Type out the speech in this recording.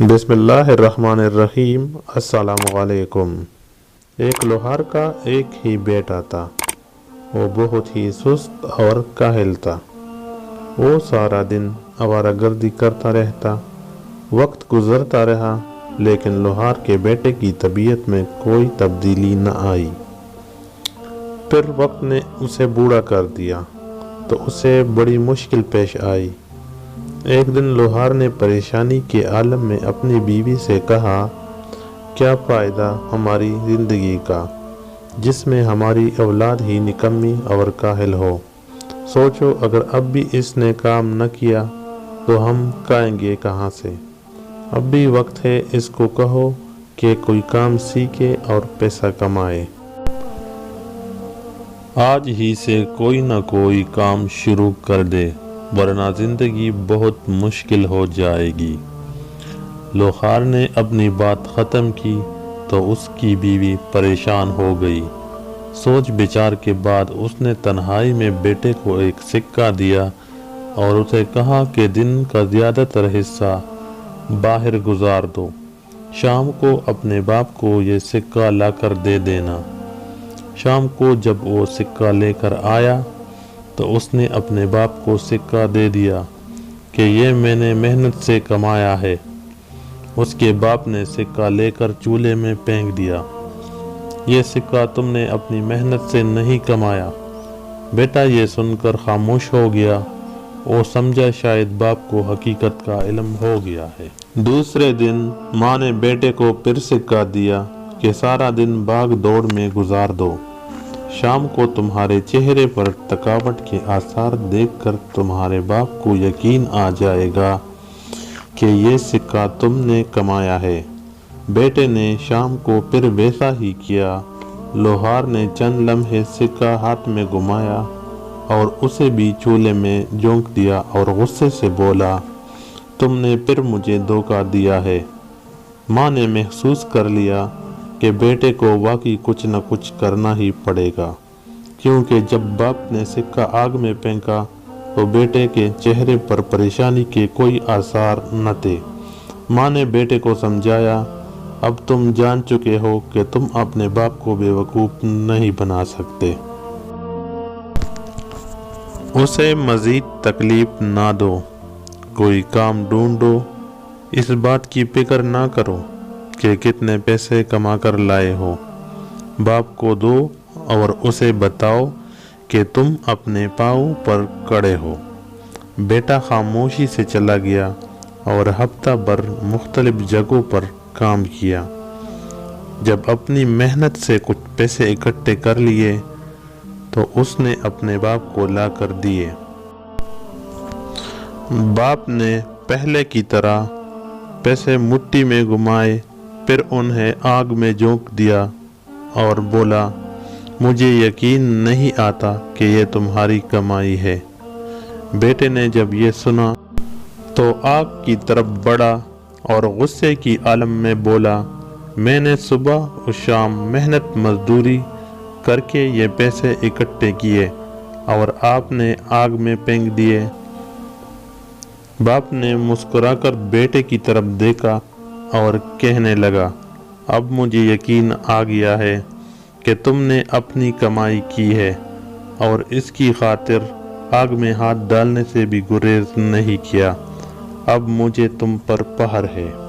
بسم اللہ الرحمن الرحیم۔ السلام علیکم۔ ایک لوہار کا ایک ہی بیٹا تھا۔ وہ بہت ہی سست اور کاہل تھا۔ وہ سارا دن آوارہ گردی کرتا رہتا۔ وقت گزرتا رہا لیکن لوہار کے بیٹے کی طبیعت میں کوئی تبدیلی نہ آئی۔ پھر وقت نے اسے بوڑھا کر دیا تو اسے بڑی مشکل پیش آئی۔ ایک دن لوہار نے پریشانی کے عالم میں اپنی بیوی سے کہا، کیا فائدہ ہماری زندگی کا جس میں ہماری اولاد ہی نکمی اور کاہل ہو۔ سوچو اگر اب بھی اس نے کام نہ کیا تو ہم کھائیں گے کہاں سے۔ اب بھی وقت ہے، اس کو کہو کہ کوئی کام سیکھے اور پیسہ کمائے۔ آج ہی سے کوئی نہ کوئی کام شروع کر دے ورنہ زندگی بہت مشکل ہو جائے گی۔ لوہار نے اپنی بات ختم کی تو اس کی بیوی پریشان ہو گئی۔ سوچ بچار کے بعد اس نے تنہائی میں بیٹے کو ایک سکہ دیا اور اسے کہا کہ دن کا زیادہ تر حصہ باہر گزار دو۔ شام کو اپنے باپ کو یہ سکہ لا کر دے دینا۔ شام کو جب وہ سکہ لے کر آیا تو اس نے اپنے باپ کو سکہ دے دیا کہ یہ میں نے محنت سے کمایا ہے۔ اس کے باپ نے سکہ لے کر چولہے میں پھینک دیا۔ یہ سکہ تم نے اپنی محنت سے نہیں کمایا۔ بیٹا یہ سن کر خاموش ہو گیا۔ وہ سمجھا شاید باپ کو حقیقت کا علم ہو گیا ہے۔ دوسرے دن ماں نے بیٹے کو پھر سکہ دیا کہ سارا دن بھاگ دوڑ میں گزار دو۔ شام کو تمہارے چہرے پر تھکاوٹ کے آثار دیکھ کر تمہارے باپ کو یقین آ جائے گا کہ یہ سکہ تم نے کمایا ہے۔ بیٹے نے شام کو پھر ویسا ہی کیا۔ لوہار نے چند لمحے سکہ ہاتھ میں گھمایا اور اسے بھی چولہے میں جھونک دیا اور غصے سے بولا، تم نے پھر مجھے دھوکہ دیا ہے۔ ماں نے محسوس کر لیا کہ بیٹے کو واقعی کچھ نہ کچھ کرنا ہی پڑے گا، کیونکہ جب باپ نے سکہ آگ میں پھینکا تو بیٹے کے چہرے پر پریشانی کے کوئی آثار نہ تھے۔ ماں نے بیٹے کو سمجھایا، اب تم جان چکے ہو کہ تم اپنے باپ کو بے وقوف نہیں بنا سکتے۔ اسے مزید تکلیف نہ دو، کوئی کام ڈھونڈو۔ اس بات کی فکر نہ کرو کہ کتنے پیسے کما کر لائے ہو۔ باپ کو دو اور اسے بتاؤ کہ تم اپنے پاؤں پر کھڑے ہو۔ بیٹا خاموشی سے چلا گیا اور ہفتہ بھر مختلف جگہوں پر کام کیا۔ جب اپنی محنت سے کچھ پیسے اکٹھے کر لیے تو اس نے اپنے باپ کو لا کر دیے۔ باپ نے پہلے کی طرح پیسے مٹھی میں گھمائے، پھر انہیں آگ میں جھونک دیا اور بولا، مجھے یقین نہیں آتا کہ یہ تمہاری کمائی ہے۔ بیٹے نے جب یہ سنا تو آگ کی طرف بڑھا اور غصے کی عالم میں بولا، میں نے صبح و شام محنت مزدوری کر کے یہ پیسے اکٹھے کیے اور آپ نے آگ میں پھینک دیے۔ باپ نے مسکرا کر بیٹے کی طرف دیکھا اور کہنے لگا، اب مجھے یقین آ گیا ہے کہ تم نے اپنی کمائی کی ہے اور اس کی خاطر آگ میں ہاتھ ڈالنے سے بھی گریز نہیں کیا۔ اب مجھے تم پر قہر ہے۔